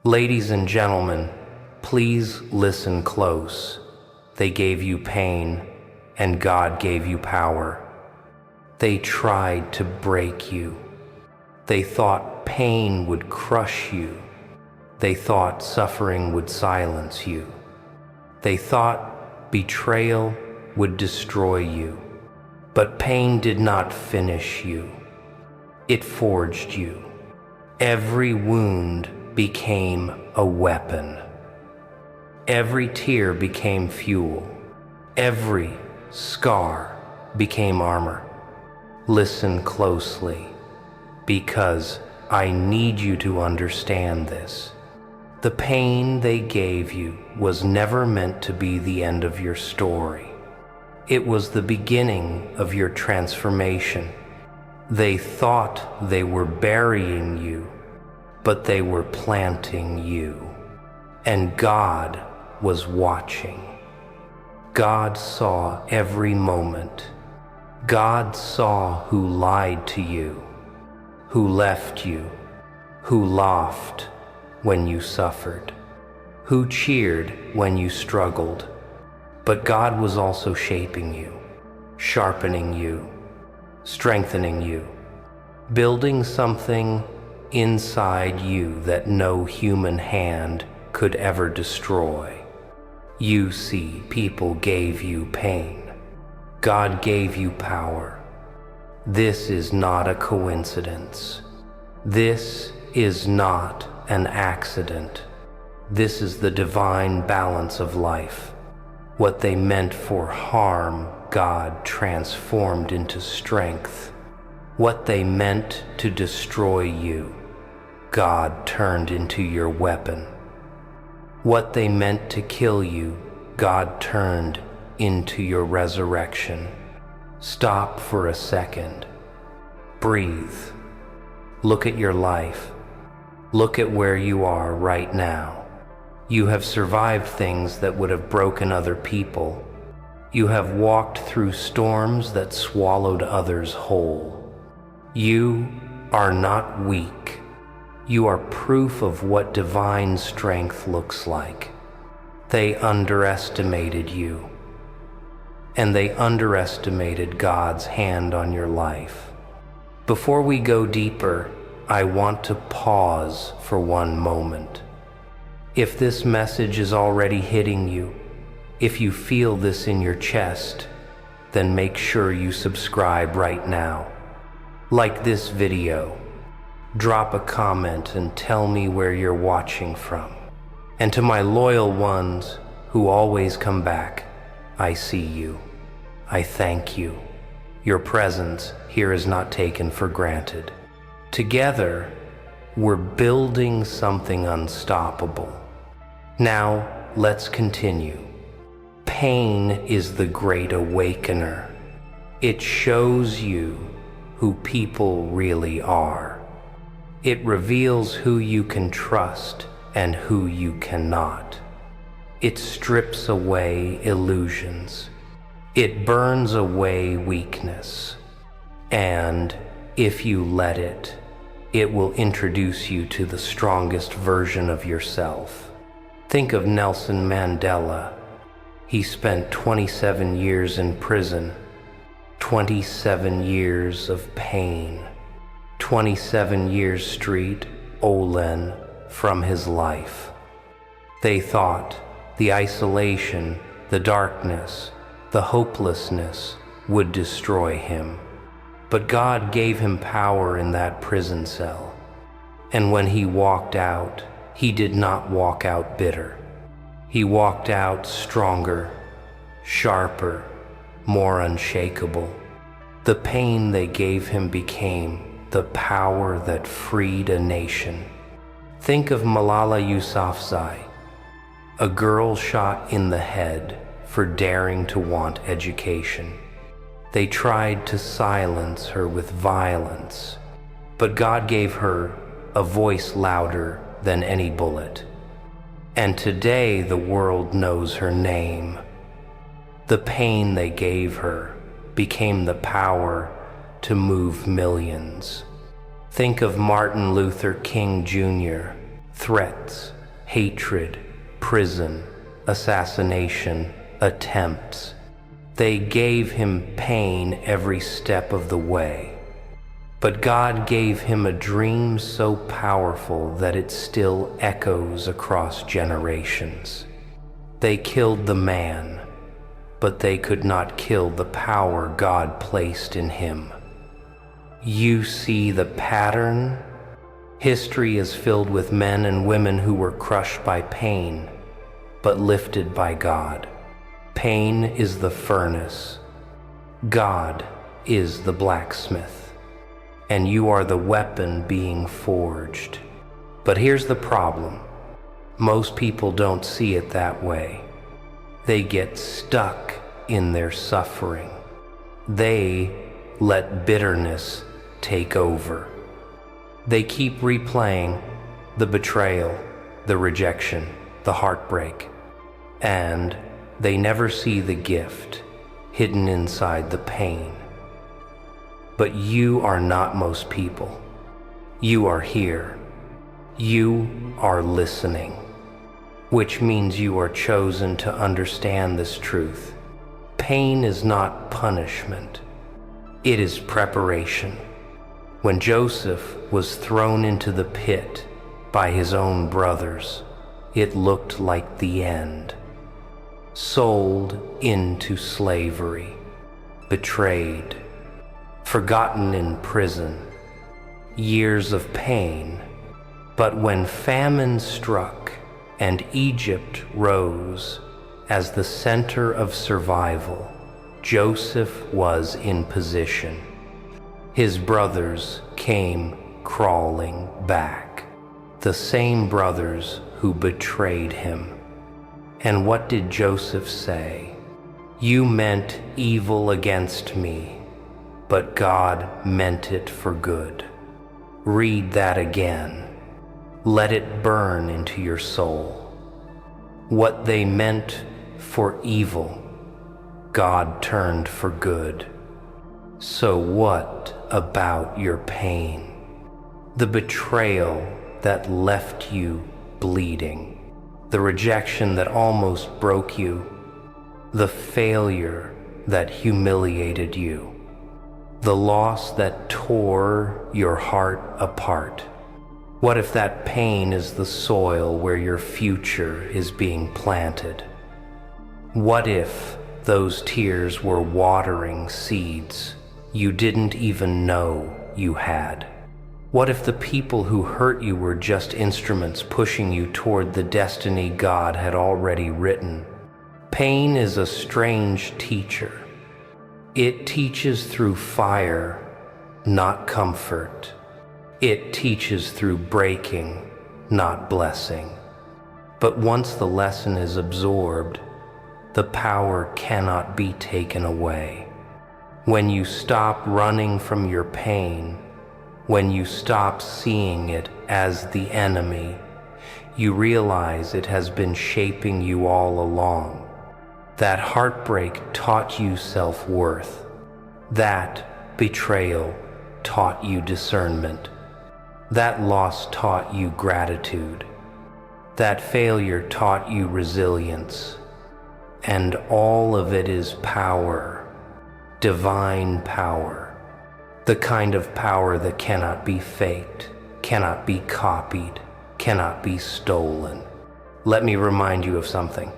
Ladies and gentlemen, please listen close. They gave you pain, and God gave you power. They tried to break you. They thought pain would crush you. They thought suffering would silence you. They thought betrayal would destroy you. But pain did not finish you. It forged you. Every wound became a weapon. Every tear became fuel. Every scar became armor. Listen closely, because I need you to understand this. The pain they gave you was never meant to be the end of your story. It was the beginning of your transformation. They thought they were burying you, but they were planting you. And God was watching. God saw every moment. God saw who lied to you, who left you, who laughed when you suffered, who cheered when you struggled. But God was also shaping you, sharpening you, strengthening you, building something inside you that no human hand could ever destroy. You see, people gave you pain. God gave you power. This is not a coincidence. This is not an accident. This is the divine balance of life. What they meant for harm, God transformed into strength. What they meant to destroy you, God turned into your weapon. What they meant to kill you, God turned into your resurrection. Stop for a second. Breathe. Look at your life. Look at where you are right now. You have survived things that would have broken other people. You have walked through storms that swallowed others whole. You are not weak. You are proof of what divine strength looks like. They underestimated you, and they underestimated God's hand on your life. Before we go deeper, I want to pause for one moment. If this message is already hitting you, if you feel this in your chest, then make sure you subscribe right now. Like this video, drop a comment and tell me where you're watching from. And to my loyal ones who always come back, I see you. I thank you. Your presence here is not taken for granted. Together, we're building something unstoppable. Now, let's continue. Pain is the great awakener. It shows you who people really are. It reveals who you can trust and who you cannot. It strips away illusions. It burns away weakness. And if you let it, it will introduce you to the strongest version of yourself. Think of Nelson Mandela. He spent 27 years in prison, 27 years of pain, 27 years street Olen from his life. They thought the isolation, the darkness, the hopelessness would destroy him. But God gave him power in that prison cell. And when he walked out, he did not walk out bitter. He walked out stronger, sharper, more unshakable. The pain they gave him became the power that freed a nation. Think of Malala Yousafzai, a girl shot in the head for daring to want education. They tried to silence her with violence, but God gave her a voice louder than any bullet. And today the world knows her name. The pain they gave her became the power to move millions. Think of Martin Luther King Jr. threats, hatred, prison, assassination, attempts. They gave him pain every step of the way. But God gave him a dream so powerful that it still echoes across generations. They killed the man, but they could not kill the power God placed in him. You see the pattern? History is filled with men and women who were crushed by pain, but lifted by God. Pain is the furnace. God is the blacksmith. And you are the weapon being forged. But here's the problem. Most people don't see it that way. They get stuck in their suffering. They let bitterness take over. They keep replaying the betrayal, the rejection, the heartbreak, and they never see the gift hidden inside the pain. But you are not most people. You are here. You are listening, which means you are chosen to understand this truth. Pain is not punishment. It is preparation. When Joseph was thrown into the pit by his own brothers, it looked like the end. Sold into slavery, betrayed, forgotten in prison, years of pain. But when famine struck and Egypt rose as the center of survival, Joseph was in position. His brothers came crawling back, the same brothers who betrayed him. And what did Joseph say? You meant evil against me, but God meant it for good. Read that again. Let it burn into your soul. What they meant for evil, God turned for good. So what about your pain? The betrayal that left you bleeding, the rejection that almost broke you, the failure that humiliated you, the loss that tore your heart apart. What if that pain is the soil where your future is being planted? What if those tears were watering seeds you didn't even know you had? What if the people who hurt you were just instruments pushing you toward the destiny God had already written? Pain is a strange teacher. It teaches through fire, not comfort. It teaches through breaking, not blessing. But once the lesson is absorbed, the power cannot be taken away. When you stop running from your pain, when you stop seeing it as the enemy, you realize it has been shaping you all along. That heartbreak taught you self-worth. That betrayal taught you discernment. That loss taught you gratitude. That failure taught you resilience. And all of it is power, divine power, the kind of power that cannot be faked, cannot be copied, cannot be stolen. Let me remind you of something.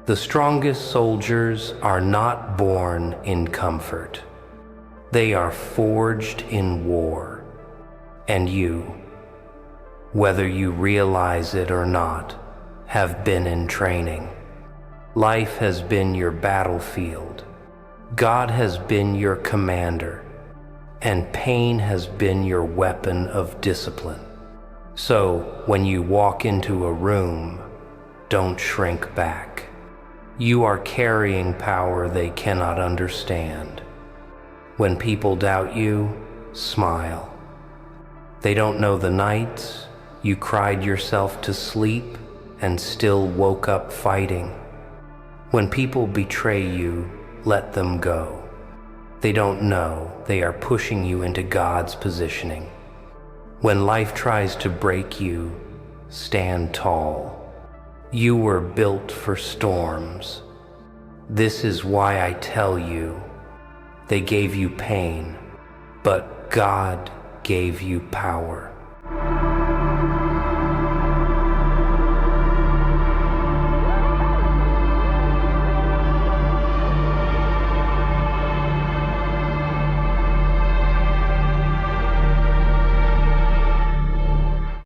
The strongest soldiers are not born in comfort. They are forged in war. And you, whether you realize it or not, have been in training. Life has been your battlefield. God has been your commander, and pain has been your weapon of discipline. So when you walk into a room, don't shrink back. You are carrying power they cannot understand. When people doubt you, smile. They don't know the nights you cried yourself to sleep and still woke up fighting. When people betray you, let them go. They don't know they are pushing you into God's positioning. When life tries to break you, stand tall. You were built for storms. This is why I tell you, they gave you pain, but God gave you power.